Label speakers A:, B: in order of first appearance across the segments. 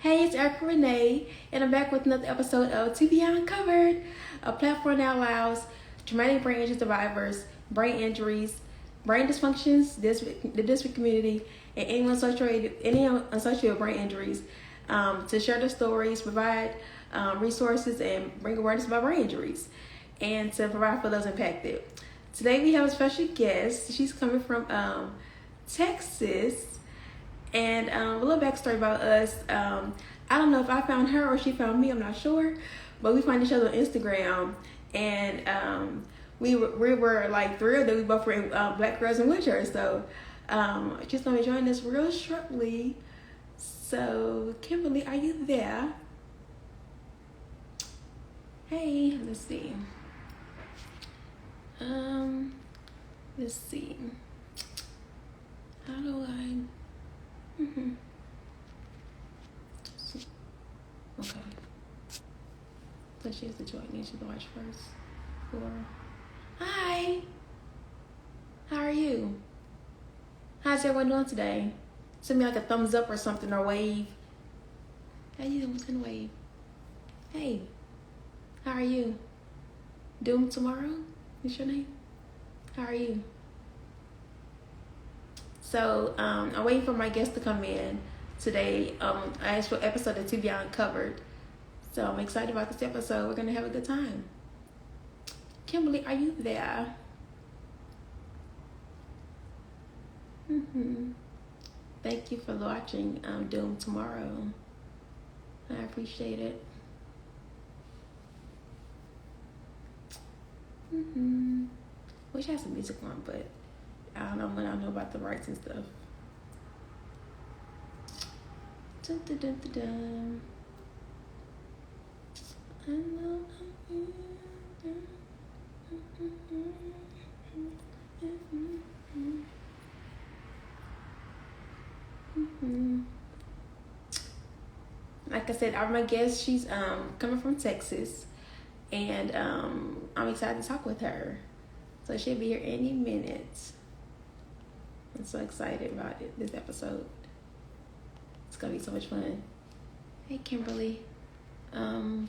A: Hey, it's Erica Renee, and I'm back with another episode of TBI Uncovered, a platform that allows traumatic brain injury survivors, brain injuries, brain dysfunctions, the district community, and anyone associated with brain injuries to share their stories, provide resources, and bring awareness about brain injuries, and to provide for those impacted. Today we have a special guest. She's coming from Texas. And a little backstory about us. I don't know if I found her or she found me. I'm not sure, but we found each other on Instagram, and we were like thrilled that we both were in Black Girls in Wheelchairs. So she's gonna be joining us real shortly. So Kimberly, are you there? Hey, let's see. Let's see. How do I? Okay. So she has to join me. She's watch first. Hi. How are you? How's everyone doing today? Send me like a thumbs up or something or wave. How you doing? Send a wave. Hey. How are you? Doom tomorrow? What's your name? How are you? So I'm waiting for my guest to come in today. I asked for an episode of TBI Uncovered. So I'm excited about this episode. We're going to have a good time. Kimberly, are you there? Thank you for watching Doom Tomorrow. I appreciate it. Wish I had some music on, but I don't know when I know about the rights and stuff. Dun, dun, dun, dun, dun. I know Like I said, my guest, she's coming from Texas, and I'm excited to talk with her. So she'll be here any minute. I'm so excited about it, this episode. It's gonna be so much fun. Hey, Kimberly. Okay.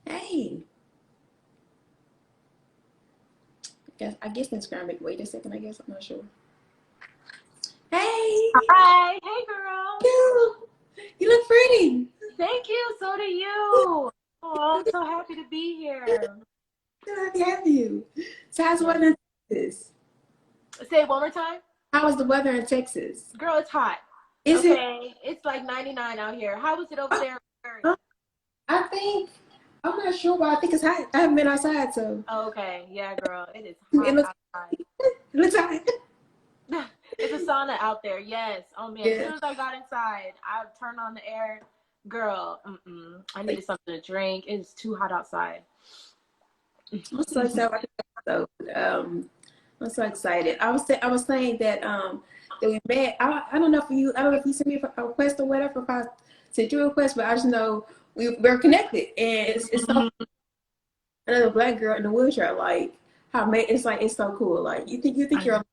A: Hey. I guess Instagram. Wait a second. I guess I'm not sure. Hey.
B: Hi. Hey, girl.
A: You look pretty.
B: Thank you. So do you. Oh, I'm so happy to be here.
A: So happy to have you. So how's the weather in Texas?
B: Say it one more time.
A: How was the weather in Texas?
B: Girl, it's hot.
A: Is it?
B: It's like 99 out here. How was it over there?
A: I think, I'm not sure, but I think it's hot. I haven't been outside, so.
B: Oh, okay. Yeah, girl. It is hot outside.
A: It looks hot.
B: It's a sauna out there. Yes. Oh, man. Yeah. As soon as I got inside, I turned on the air. Girl, I needed something to drink. It's too hot outside.
A: I'm so excited. I'm so excited. I was saying that we met. I don't know if you sent me a request or whatever. If I sent you a request, but I just know we're connected, and it's so another Black girl in the wheelchair. Like it's so cool. Like you think you're alone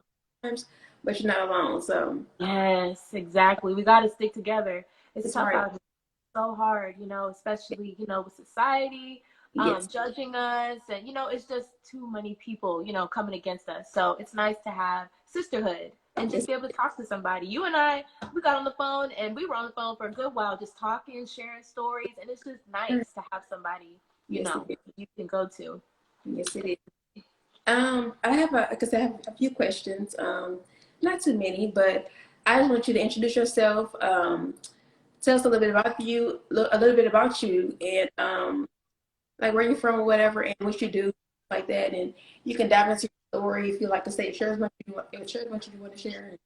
A: sometimes, but you're not alone. So
B: yes, exactly. We got to stick together. It's tough
A: right.
B: out here. So hard, especially with society judging us, and it's just too many people coming against us. So it's nice to have sisterhood and just be able to talk to somebody. You and I, we got on the phone, and we were on the phone for a good while, just talking, sharing stories, and it's just nice to have somebody you can go to.
A: Yes, it is. I have a few questions. Not too many, but I just want you to introduce yourself. Tell us a little bit about you, and like where you're from or whatever, and what you do, like that, and you can dive into your story if you like to say. Share as much as you want to share.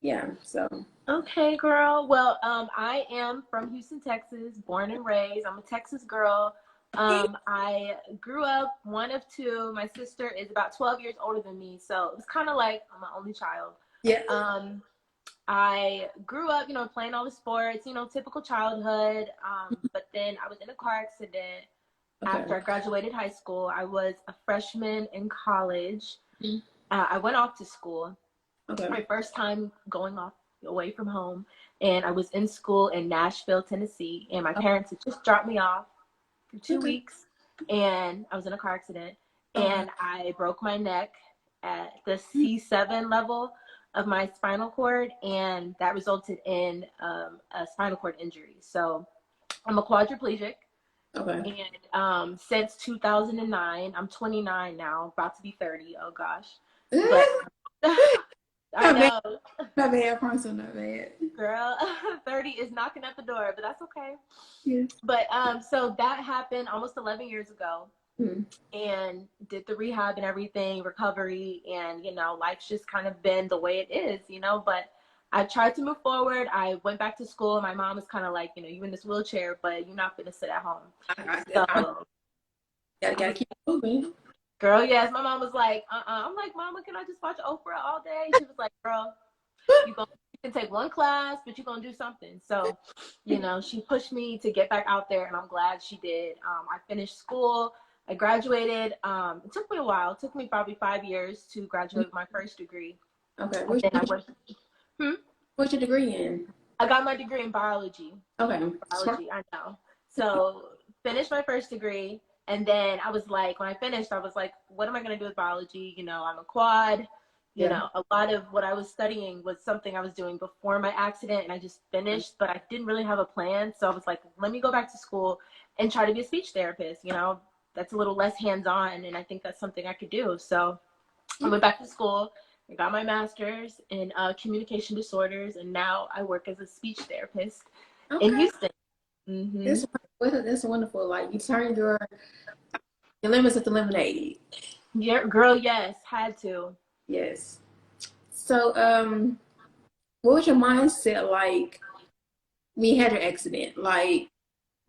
A: Yeah. So.
B: Okay, girl. Well, I am from Houston, Texas, born and raised. I'm a Texas girl. I grew up one of two. My sister is about 12 years older than me, so it's kind of like I'm an only child.
A: Yeah.
B: I grew up, playing all the sports, typical childhood. But then I was in a car accident after I graduated high school. I was a freshman in college. I went off to school.
A: Okay.
B: My first time going off away from home, and I was in school in Nashville, Tennessee, and my parents had just dropped me off for 2 weeks, and I was in a car accident, and I broke my neck at the C7 level of my spinal cord, and that resulted in a spinal cord injury. So I'm a quadriplegic.
A: Okay.
B: And since 2009, I'm 29 now, about to be 30. Oh gosh. But I know.
A: Not bad. I promise I'm not bad.
B: Girl, 30 is knocking at the door, but that's okay.
A: Yeah.
B: But so that happened almost 11 years ago.
A: Mm.
B: And did the rehab and everything, recovery, and life's just kind of been the way it is, but I tried to move forward. I went back to school. My mom was kind of like, you in this wheelchair, but you're not going to sit at home.
A: Gotta keep moving.
B: Girl, yes. My mom was like, I'm like, Mama, can I just watch Oprah all day? She was like, girl, you can take one class, but you're going to do something. So, she pushed me to get back out there, and I'm glad she did. I finished school. I graduated. It took me a while. It took me probably 5 years to graduate with my first degree.
A: Okay.
B: What's
A: your degree in?
B: I got my degree in biology.
A: Okay.
B: Biology, I know. So finished my first degree, and then I was like, when I finished, I was like, what am I going to do with biology? I'm a quad. A lot of what I was studying was something I was doing before my accident, and I just finished, but I didn't really have a plan. So I was like, let me go back to school and try to be a speech therapist. That's a little less hands-on, and I think that's something I could do. So I went back to school. I got my master's in communication disorders, and now I work as a speech therapist in Houston. Mm-hmm.
A: That's wonderful. Like, you turned your limits into lemonade.
B: Yeah, girl, yes, had to.
A: Yes. So, what was your mindset like when you had your accident? Like,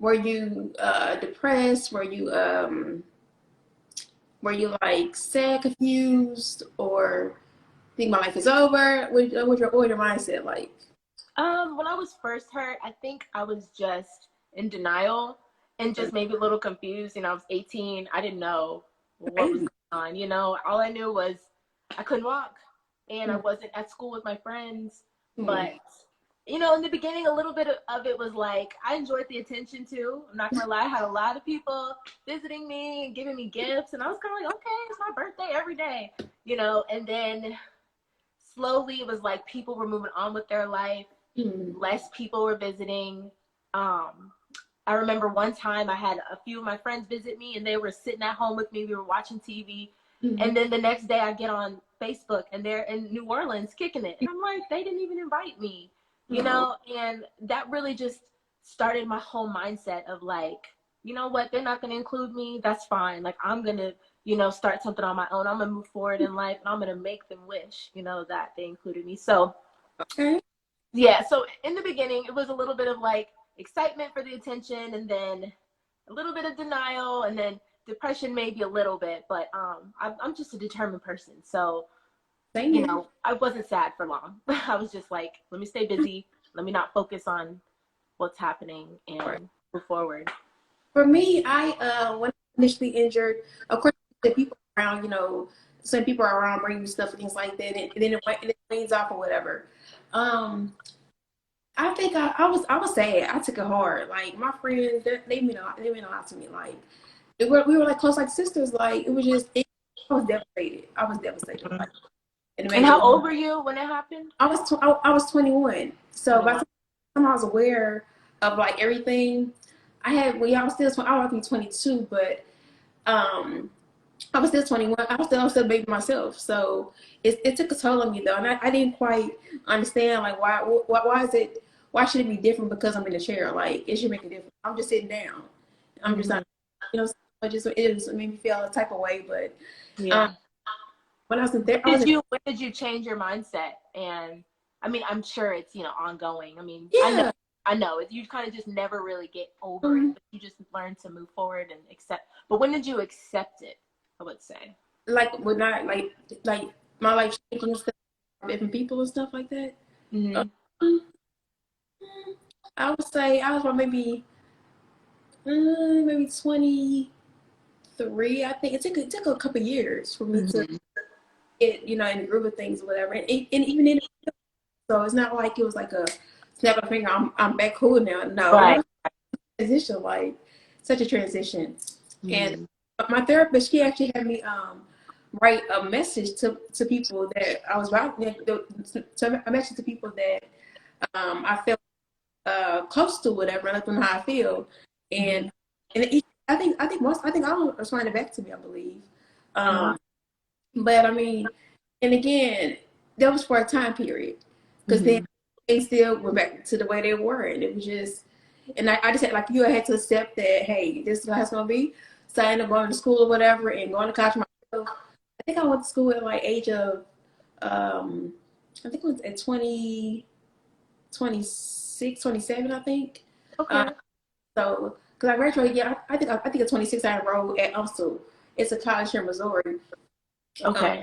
A: were you depressed? Were you like sad, confused, or think my life is over? What was your mindset like?
B: When I was first hurt, I think I was just in denial and just maybe a little confused. I was 18. I didn't know what was going on. All I knew was I couldn't walk, and I wasn't at school with my friends. But in the beginning, a little bit of it was like, I enjoyed the attention too. I'm not gonna lie, I had a lot of people visiting me and giving me gifts, and I was kind of like, okay, it's my birthday every day, and then slowly it was like people were moving on with their life. Less people were visiting. I remember one time I had a few of my friends visit me, and they were sitting at home with me. We were watching TV. And then the next day I get on Facebook, and they're in New Orleans kicking it. And I'm like, they didn't even invite me, and that really just started my whole mindset of like, you know what, they're not going to include me. That's fine. Like, I'm going to, start something on my own. I'm going to move forward in life, and I'm going to make them wish, that they included me. So, yeah. So in the beginning, it was a little bit of like excitement for the attention, and then a little bit of denial, and then depression maybe a little bit, but I'm just a determined person. So, I wasn't sad for long. I was just like, let me stay busy. Let me not focus on what's happening and move forward.
A: For me, I when I initially injured, of course, the people around, some people are around bringing me stuff and things like that, and then it wanes off or whatever. I think I was sad. I took it hard. Like, my friends, they mean a lot to me. Like, we were like close like sisters. Like, it was just, I was devastated. Like,
B: and how old were you when it happened?
A: I was 21. So by the time I was aware of like everything, I was still 22, but I was still 21. I was still a baby myself. So it took a toll on me though, and I didn't quite understand like why should it be different because I'm in a chair? Like, it should make a difference. I'm just sitting down. I'm just not, it just made me feel a type of way. But when I was in there,
B: when did you change your mindset? And I mean, I'm sure it's ongoing. I mean, I know you kind of just never really get over it, but you just learn to move forward and accept. But when did you accept it? I would say,
A: like, when I like my life changing and stuff, different people and stuff like that. I would say I was about maybe 23. I think it took a couple years for me to it, you know, in the group of things or whatever. And even in so it's not like it was like a snap of a finger, I'm back cool now. No,
B: Right.
A: transition, like such a transition. And my therapist, she actually had me write a message to people that I was about to a message to people that I felt close to, whatever, let them know how I feel. And I think all responded back to me, I believe. But I mean, and again, that was for a time period, because then they still went back to the way they were, and it was just, and I just had, like you, I had to accept that, hey, this is how it's gonna be. So I ended up going to school or whatever, and going to college myself. I think I went to school at like age of, I think it was at 20, 26, 27, I think.
B: Okay.
A: So, because I graduated, yeah, I think at 26 I enrolled at UMSL. It's a college here in Missouri.
B: Okay.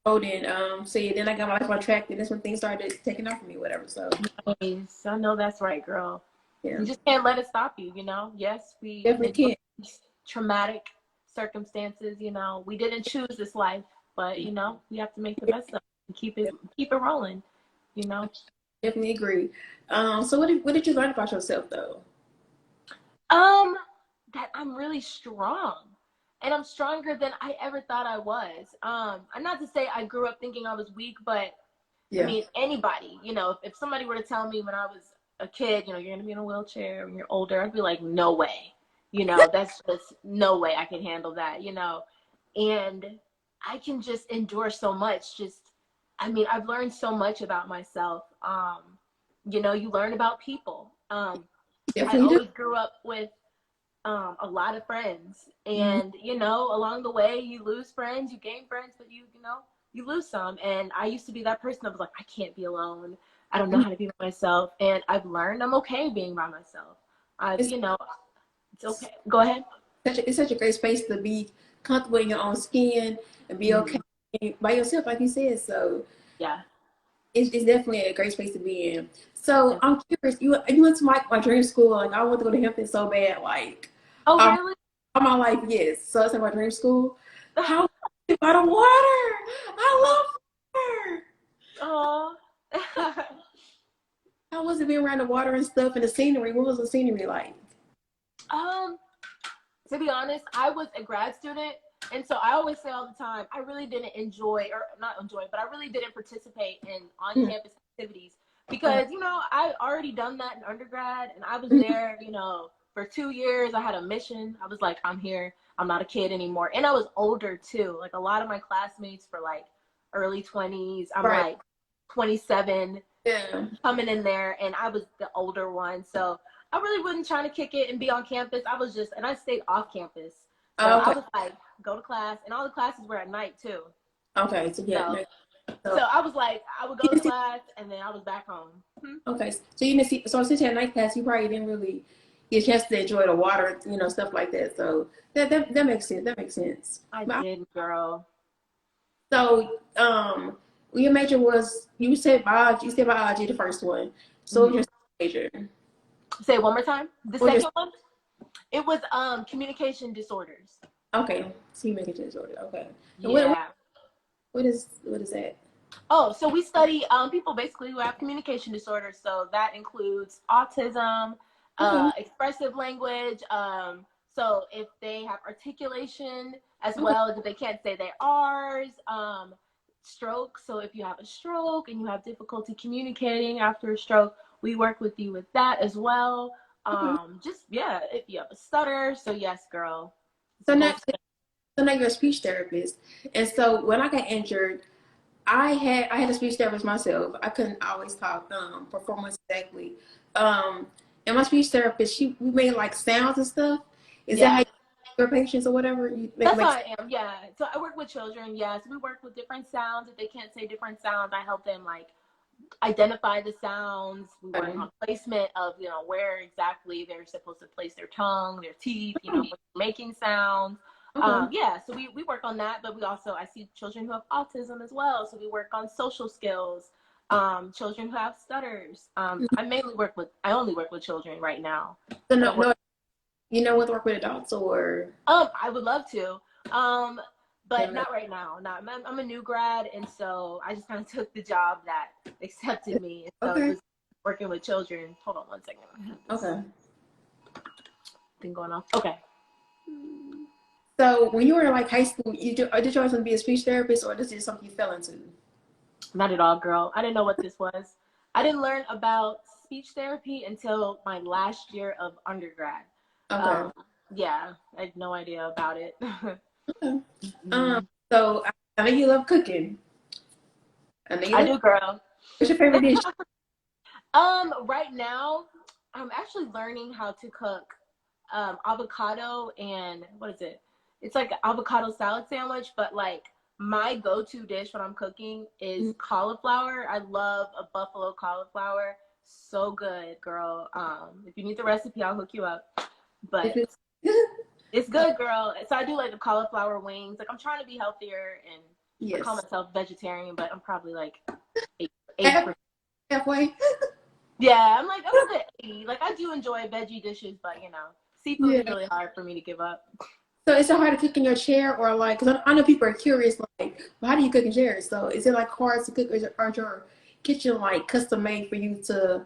A: And so yeah, then I got my life on track, and that's when things started taking off for me, whatever. So
B: nice. I know that's right, girl.
A: yeah,
B: You just can't let it stop you, you know. Yes, we
A: definitely can't.
B: Traumatic circumstances, you know. We didn't choose this life, but you know, we have to make the best of it and keep it rolling, you know.
A: Definitely agree. So what did you learn about yourself though?
B: That I'm really strong. And I'm stronger than I ever thought I was. I'm not to say I grew up thinking I was weak, but
A: Yeah.
B: I mean, anybody, you know, if somebody were to tell me when I was a kid, you know, you're going to be in a wheelchair when you're older, I'd be like, no way. You know, that's just no way I can handle that, you know. And I can just endure so much. I mean, I've learned so much about myself. You know, you learn about people. I always grew up with a lot of friends, and you know, along the way you lose friends, you gain friends, but you know, you lose some. And I used to be that person that was like, I can't be alone, I don't know how to be by myself. And I've learned I'm okay being by myself. You know, it's okay. Go ahead.
A: It's such a great space to be comfortable in your own skin and be okay by yourself, like you said. So
B: yeah,
A: it's definitely a great space to be in. So I'm curious, you went to my dream school. Like I want to go to Hampton so bad, like
B: oh really?
A: all my life, yes. So it's like my dream school. How by the water? I love water.
B: Oh.
A: How was it being around the water and stuff and the scenery? What was the scenery like?
B: To be honest, I was a grad student, and so I always say all the time, I really didn't enjoy, or not enjoy, but I really didn't participate in on-campus activities because, you know, I already done that in undergrad, and I was there, you know, for 2 years. I had a mission. I was like, I'm here. I'm not a kid anymore. And I was older too. Like a lot of my classmates were like early 20s. I'm like 27 coming in there, and I was the older one. So I really wasn't trying to kick it and be on campus. And I stayed off campus. So I was like, go to class, and all the classes were at night too.
A: Okay, so yeah.
B: So I was like, I would go to class, and then I was back home.
A: Okay, so you didn't see. So since you had night class, you probably didn't really get a chance to enjoy the water, you know, stuff like that. So that makes sense. That makes sense.
B: I did, girl.
A: So your major was, you said biology. You said biology, the first one. So what was your major?
B: Say it one more time. The second one? It was communication disorders.
A: Okay, communication disorder. Okay.
B: Yeah.
A: What is that?
B: Oh, so we study people basically who have communication disorders. So that includes autism, expressive language. So if they have articulation as well, if they can't say their R's, stroke. So if you have a stroke and you have difficulty communicating after a stroke, we work with you with that as well. If you have a stutter. So yes, girl.
A: So now you're a speech therapist. And so when I got injured, I had a speech therapist myself. I couldn't always talk performance exactly. And my speech therapist, we made like sounds and stuff. Is that how you your patients or whatever?
B: That's how I am, yeah. So I work with children, yes. We work with different sounds. If they can't say different sounds, I help them like identify the sounds. We work on placement of, you know, where exactly they're supposed to place their tongue, their teeth, you know, making sounds. So we work on that, but I see children who have autism as well. So we work on social skills, children who have stutters. I only work with children right now.
A: So you know what, work with adults or?
B: I would love to. but not right now. Not, I'm a new grad, and so I just kind of took the job that accepted me. And so it was working with children. Hold on one second.
A: Okay.
B: Thing going on. Okay.
A: So when you were in like high school, did you always want to be a speech therapist, or this is something you fell into?
B: Not at all, girl. I didn't know what this was. I didn't learn about speech therapy until my last year of undergrad.
A: Okay.
B: Yeah, I had no idea about it.
A: Okay. So I know you love cooking.
B: I do, girl.
A: What's your favorite dish?
B: Right now, I'm actually learning how to cook avocado and what is it? It's like an avocado salad sandwich, but like my go-to dish when I'm cooking is cauliflower. I love a buffalo cauliflower. So good, girl. If you need the recipe, I'll hook you up. But it's good, girl. So I do like the cauliflower wings. Like I'm trying to be healthier, and I call myself vegetarian, but I'm probably like 8%.
A: Halfway.
B: Yeah, I'm like, I'm a good 80. Like I do enjoy veggie dishes, but you know, seafood is really hard for me to give up.
A: So is it hard to cook in your chair, or like, because I know people are curious, like, well, how do you cook in chairs? So is it like hard to cook, or is your kitchen like custom made for you to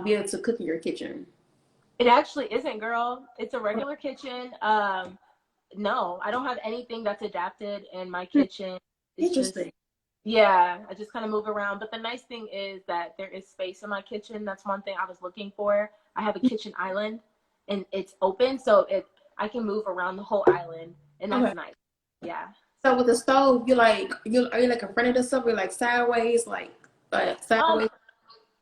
A: be able to cook in your kitchen?
B: It actually isn't, girl. It's a regular kitchen. No, I don't have anything that's adapted in my kitchen. It's
A: Interesting.
B: Just, yeah, I just kind of move around. But the nice thing is that there is space in my kitchen. That's one thing I was looking for. I have a kitchen island, and it's open, so I can move around the whole island, and that's nice. Yeah.
A: So with the stove, are you like in front of the stove, or like sideways, like sideways?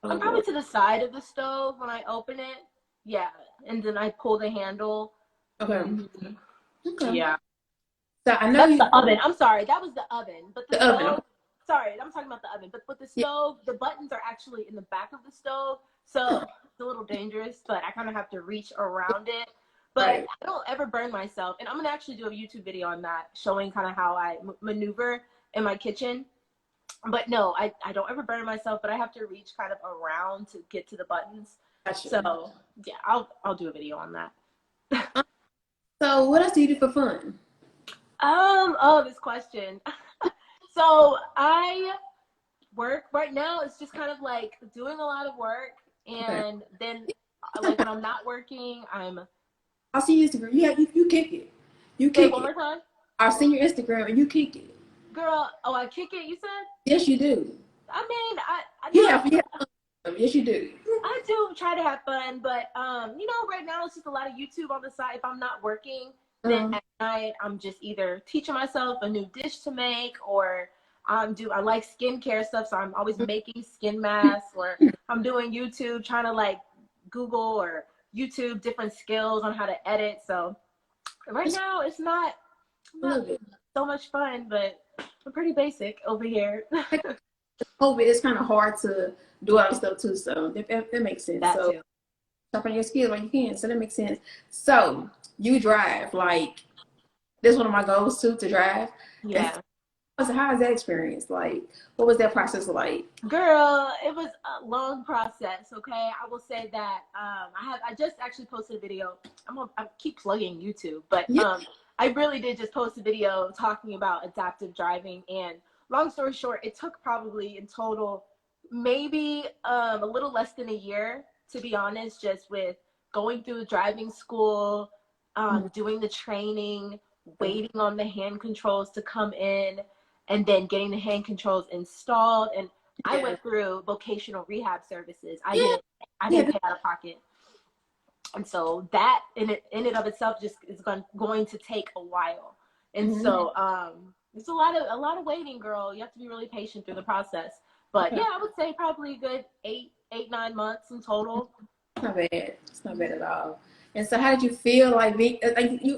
B: I'm probably to the side of the stove when I open it. Yeah, and then I pull the handle.
A: Okay. Okay.
B: Yeah.
A: So I know
B: that's the oven. I'm sorry, that was the oven. But the stove,
A: oven.
B: Sorry, I'm talking about the oven. But with the stove, the buttons are actually in the back of the stove, so it's a little dangerous. But I kind of have to reach around it. But I don't ever burn myself, and I'm gonna actually do a YouTube video on that, showing kind of how I maneuver in my kitchen. But no, I don't ever burn myself, but I have to reach kind of around to get to the buttons. Gotcha. So yeah, I'll do a video on that.
A: So what else do you do for fun?
B: Oh, this question. So I work right now. It's just kind of like doing a lot of work, and then like when I'm not working,
A: I'll see your Instagram. Yeah, you kick it. You kick it.
B: One more time.
A: I'll see your Instagram and you kick it.
B: Girl, I kick it, you said?
A: Yes, you do.
B: I mean,
A: yeah. Yes, you do.
B: I do try to have fun, but you know, right now it's just a lot of YouTube on the side. If I'm not working, then at night I'm just either teaching myself a new dish to make, or I like skincare stuff, so I'm always making skin masks, or I'm doing YouTube, trying to like Google or YouTube different skills on how to edit. So right now it's not so much fun, but we're pretty basic over here.
A: COVID, it's kind of hard to do all this stuff too, so that makes sense.
B: That
A: so
B: too.
A: sharpen your skills when you can, so that makes sense. So you drive, like, this is one of my goals too, to drive.
B: Yeah.
A: So how was that experience? Like, what was that process like?
B: Girl, it was a long process. Okay, I will say that I just actually posted a video. I keep plugging YouTube, but I really did just post a video talking about adaptive driving. And long story short, it took probably in total maybe a little less than a year, to be honest, just with going through driving school, doing the training, waiting on the hand controls to come in, and then getting the hand controls installed. And I went through vocational rehab services. I didn't pay out of pocket. And so that in and of itself just is going to take a while. And so it's a lot of waiting, girl. You have to be really patient through the process. But yeah, I would say probably a good 9 months in total.
A: It's not bad. It's not bad at all. And so how did you feel like being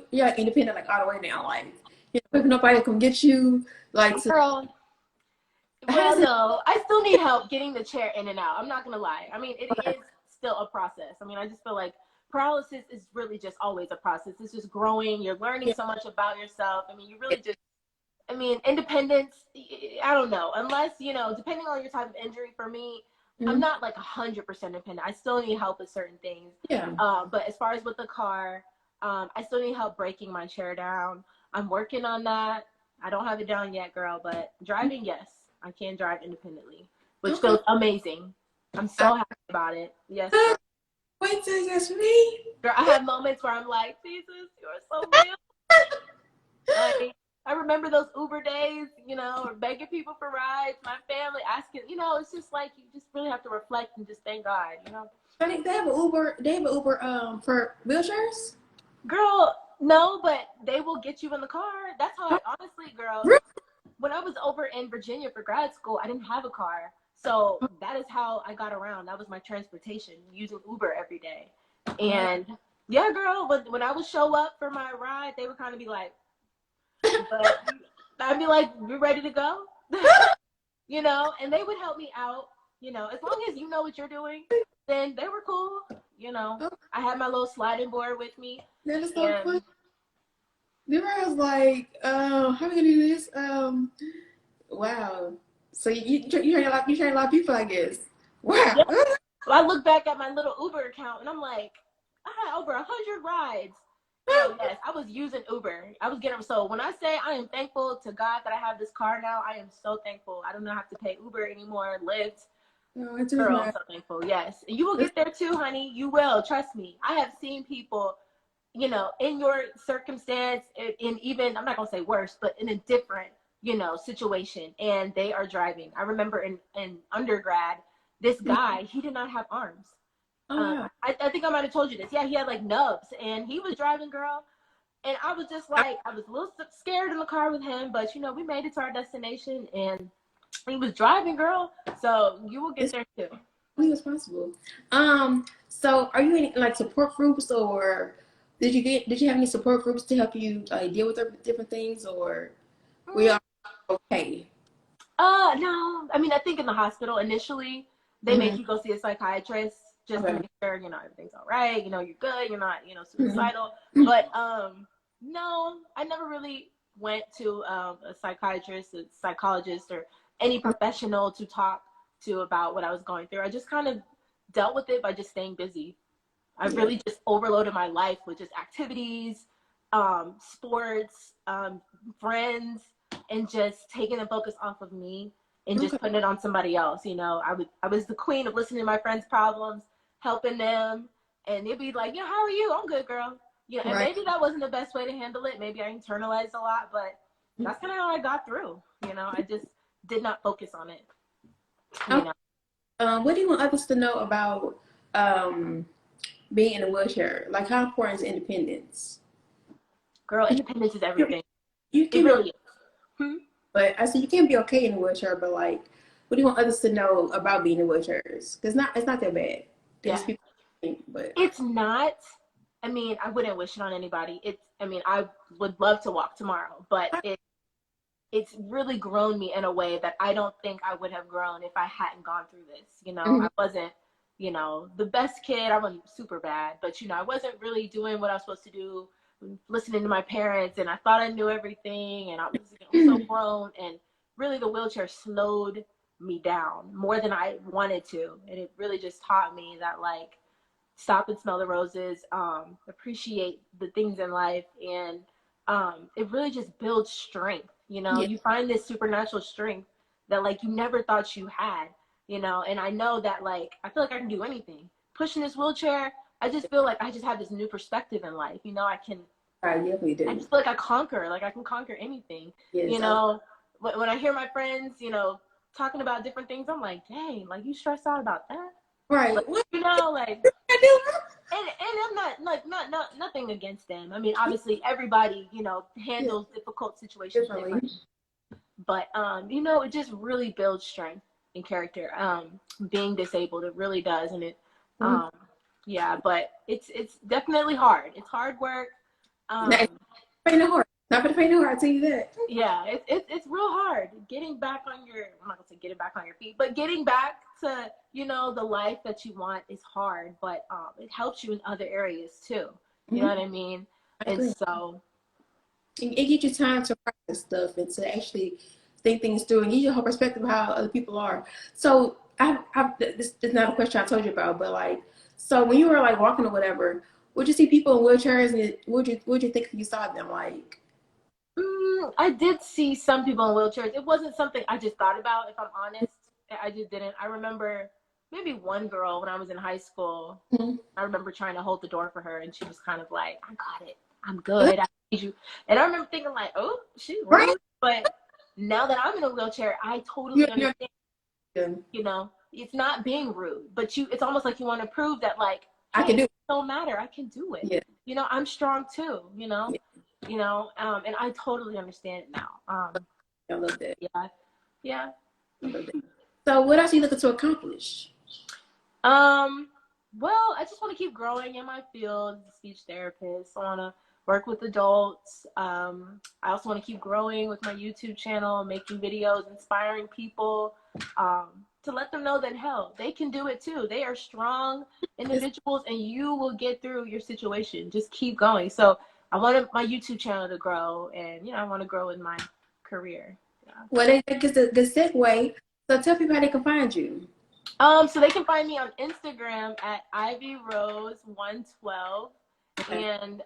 A: you're independent like all the way now? Like, if nobody can get you, like,
B: girl. Well, no, I still need help getting the chair in and out. I'm not gonna lie. I mean, it is still a process. I mean, I just feel like paralysis is really just always a process. It's just growing. You're learning so much about yourself. I mean, you really just, independence, I don't know, unless, depending on your type of injury. For me, I'm not like 100% independent. I still need help with certain things. But as far as with the car, I still need help breaking my chair down. I'm working on that. I don't have it down yet, girl, but driving, yes, I can drive independently, which feels amazing. I'm so happy about it. Yes, girl.
A: Wait till that's me.
B: Girl, I have moments where I'm like, Jesus, you're so real. Like, I remember those Uber days, you know, or begging people for rides, my family asking, you know, it's just like you just really have to reflect and just thank God, you know.
A: I think they have an Uber. They have an Uber for wheelchairs.
B: Girl, no, but they will get you in the car. That's how I honestly, girl. When I was over in Virginia for grad school, I didn't have a car. So that is how I got around. That was my transportation, using Uber every day. And yeah, girl, when I would show up for my ride, they would kind of be like, but I'd be like, "You ready to go?" You know, and they would help me out. You know, as long as you know what you're doing, then they were cool. You know, I had my little sliding board with me.
A: That is so fun. Then I was like, how are we gonna do this? Wow. So you train a lot of people, I guess. Wow.
B: Yeah. Well, I look back at my little Uber account and I'm like, I had over 100 rides. So yes, I was using Uber. I was getting, so when I say I am thankful to God that I have this car now, I am so thankful. I don't have to pay Uber anymore, Lyft.
A: No, it's
B: Girl, I'm so thankful. Yes. And you will get there too, honey. You will. Trust me. I have seen people, you know, in your circumstance, in even, I'm not going to say worse, but in a different, you know, situation, and they are driving. I remember in undergrad, this guy, he did not have arms. I think I might have told you this. Yeah, he had like nubs, and he was driving, girl. And I was just like, I was a little scared in the car with him, but you know, we made it to our destination, and he was driving, girl. So you will get there too.
A: As was possible. So are you in like support groups, or did you have any support groups to help you deal with different things, or we are okay?
B: No. I mean, I think in the hospital initially they make you go see a psychiatrist just to make sure, you know, everything's all right, you know, you're good, you're not, you know, suicidal. But no, I never really went to a psychiatrist, a psychologist, or any professional to talk to about what I was going through. I just kind of dealt with it by just staying busy. I really just overloaded my life with just activities, sports, friends, and just taking the focus off of me and just putting it on somebody else. You know, I was the queen of listening to my friends' problems, helping them, and they'd be like, "Yeah, how are you? I'm good, girl." You know, and maybe that wasn't the best way to handle it. Maybe I internalized a lot, but that's kind of how I got through. You know, I just did not focus on it. You know?
A: What do you want others to know about being in a wheelchair? Like, how important is independence?
B: Girl, independence is everything.
A: It
B: really is.
A: But I said you can't be okay in a wheelchair, but like, what do you want others to know about being in wheelchairs? Because it's not that bad. People think, but
B: it's not. I mean, I wouldn't wish it on anybody. I mean, I would love to walk tomorrow, but it's really grown me in a way that I don't think I would have grown if I hadn't gone through this. You know, I wasn't, you know, the best kid. I wasn't super bad, but you know, I wasn't really doing what I was supposed to do, listening to my parents, and I thought I knew everything, and I was, you know, so grown, and really the wheelchair slowed me down more than I wanted to, and it really just taught me that, like, stop and smell the roses, appreciate the things in life, and it really just builds strength. You know, you find this supernatural strength that, like, you never thought you had, you know. And I know that, like, I feel like I can do anything. Pushing this wheelchair, I just feel like I just have this new perspective in life. You know, I
A: definitely do.
B: I just feel like I can conquer anything. You know, when I hear my friends, you know, talking about different things, I'm like, dang, like, you stressed out about that?
A: Right.
B: Like, you know, like, and I'm not nothing against them. I mean, obviously everybody, you know, handles difficult situations differently. But you know, it just really builds strength and character. Being disabled, it really does, and it yeah, but it's definitely hard. It's hard work.
A: Not for the faint of heart, I'll tell you that.
B: Yeah, it's real hard getting back on your, I'm not gonna say getting back on your feet, but getting back to, you know, the life that you want is hard, but it helps you in other areas too. You know what I mean? And so
A: it gives you time to practice stuff and to actually think things through and give you a whole perspective of how other people are. So this is not a question I told you about, but like, so when you were like walking or whatever, would you see people in wheelchairs, and would you think if you saw them? Like,
B: I did see some people in wheelchairs. It wasn't something I just thought about, if I'm honest. I just didn't. I remember maybe one girl when I was in high school.
A: Mm-hmm.
B: I remember trying to hold the door for her, and she was kind of like, I got it. I'm good. I need you. And I remember thinking like, oh, she's rude. But now that I'm in a wheelchair, I totally understand. You know, it's not being rude, but it's almost like you want to prove that, like, hey,
A: I can do it.
B: It don't matter. I can do it.
A: Yeah.
B: You know, I'm strong too, you know. Yeah. You know, and I totally understand it now.
A: I love that.
B: Yeah. Yeah.
A: I love that. So what else are you looking to accomplish?
B: Well, I just want to keep growing in my field as a speech therapist. I want to work with adults. I also want to keep growing with my YouTube channel, making videos, inspiring people, to let them know that, hell, they can do it too. They are strong individuals, and you will get through your situation. Just keep going. So I want my YouTube channel to grow, and, you know, I want to grow in my career. Yeah.
A: Well, that gets the segue. So tell people how they can find you.
B: So they can find me on Instagram at IvyRose112. Okay. And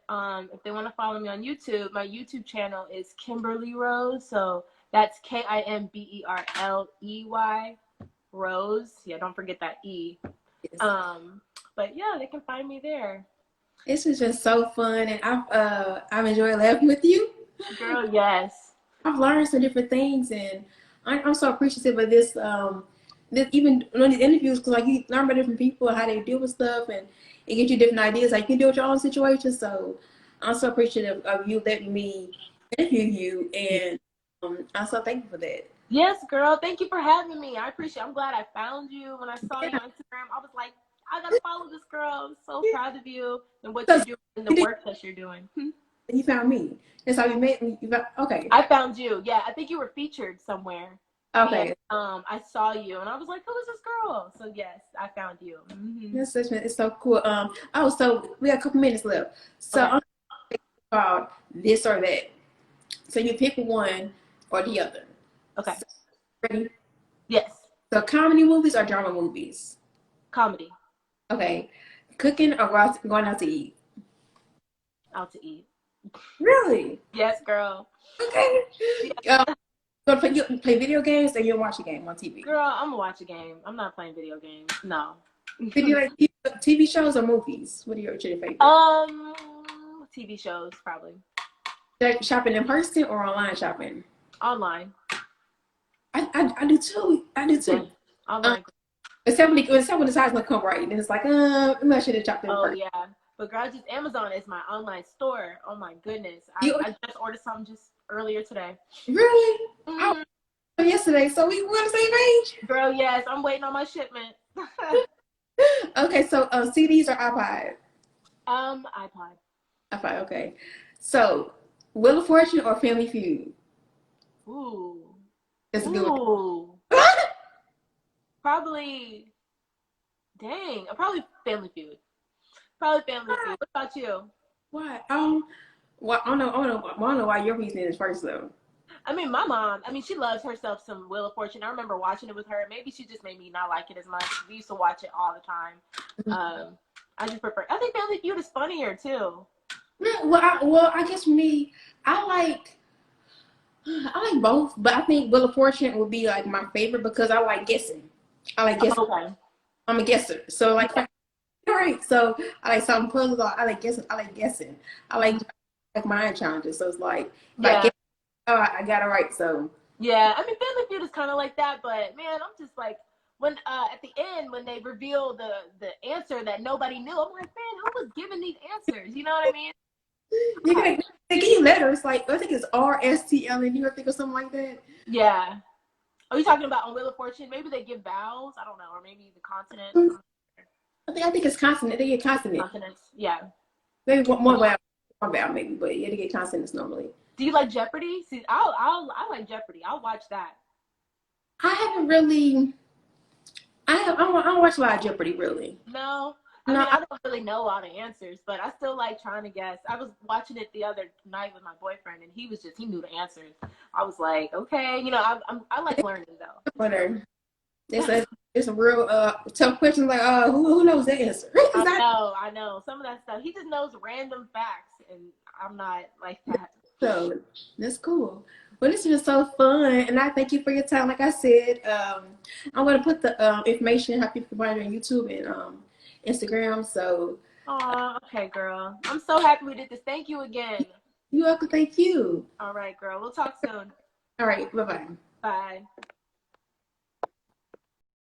B: if they want to follow me on YouTube, my YouTube channel is Kimberley Rose. So that's Kimberley Rose. Yeah, don't forget that E. Yes. But yeah, they can find me there.
A: This has been so fun, and I've enjoyed laughing with you.
B: Girl, yes.
A: I've learned some different things, and I'm so appreciative of this. Even on these interviews, because like you learn about different people and how they deal with stuff, and it gives you different ideas. Like you can deal with your own situation. So I'm so appreciative of you letting me interview you, and I'm so thankful for that.
B: Yes, girl. Thank you for having me. I appreciate it. I'm glad I found you. When I saw you on Instagram, I was like, I gotta follow this girl. I'm so proud of you and what you're doing and the work that you're doing.
A: You found me. That's how you made me. Okay.
B: I found you. Yeah, I think you were featured somewhere.
A: Okay.
B: And, I saw you, and I was like, "Who is this girl?" So yes, I found you. Mm-hmm.
A: It's so cool. So we got a couple minutes left. So okay. I'm about this or that. So you pick one or the other.
B: Okay.
A: So, ready?
B: Yes.
A: So comedy movies or drama movies?
B: Comedy.
A: Okay. Cooking or going out to eat?
B: Out to eat.
A: Really?
B: Yes, girl.
A: Okay. Yeah. You play video games or you watch a game on TV?
B: Girl, I'm gonna watch a game. I'm not playing video games. No.
A: TV shows or movies? What are your favorite?
B: TV shows probably.
A: Shopping in person or online shopping?
B: Online.
A: I do too.
B: Yeah. Online.
A: Except when the size don't come right, and it's like, I should have shopped in person.
B: Oh yeah, but girl, just Amazon is my online store. Oh my goodness, I just ordered something just earlier today.
A: Really?
B: Mm-hmm.
A: Yesterday, so we were on the same page.
B: Girl, yes, I'm waiting on my shipment.
A: Okay, so CDs or iPod?
B: iPod.
A: iPod, okay. So, Wheel of Fortune or Family Feud?
B: Ooh.
A: That's a good one.
B: Probably, probably Family Feud. Probably Family Feud. What about you?
A: Why? Well, I don't know why your reason is first though.
B: I mean, my mom, she loves herself some Wheel of Fortune. I remember watching it with her. Maybe she just made me not like it as much. We used to watch it all the time. I just prefer. I think Family Feud is funnier too.
A: Yeah, well, I guess for me, I like both, but I think Wheel of Fortune would be like my favorite because I like guessing. Okay. I'm a guesser, so like, all right. So I like some puzzles. I like guessing. I like mind challenges. So it's like, yeah. I got it right. So
B: yeah, Family Feud is kind of like that, but man, I'm just like when at the end when they reveal the answer that nobody knew, I'm like, man, who was giving these answers? You know what I mean?
A: They give you letters like I think it's RSTLN or think or something like that.
B: Yeah. Are you talking about on Wheel of Fortune? Maybe they give vowels. I don't know, or maybe the consonants.
A: I think it's consonant. They get consonants.
B: Consonants. Yeah.
A: Maybe one vowel maybe, but yeah, they get consonants normally.
B: Do you like Jeopardy? See, I like Jeopardy. I'll watch that.
A: I haven't really. I don't watch a lot of Jeopardy really.
B: No. I don't really know all the answers, but I still like trying to guess. I was watching it the other night with my boyfriend, and he knew the answers. I was like, okay, I like learning though.
A: Whatever. It's a real tough question. Like, who knows the answer?
B: I know. Some of that stuff. He just knows random facts, and I'm not like that.
A: So that's cool. Well, this was so fun, and I thank you for your time. Like I said, I'm gonna put the information how people can find you on YouTube and Instagram. So,
B: Oh, okay, girl. I'm so happy we did this. Thank you again.
A: you're welcome. Thank you.
B: All right, girl. We'll talk soon.
A: All right. Bye bye.
B: Bye.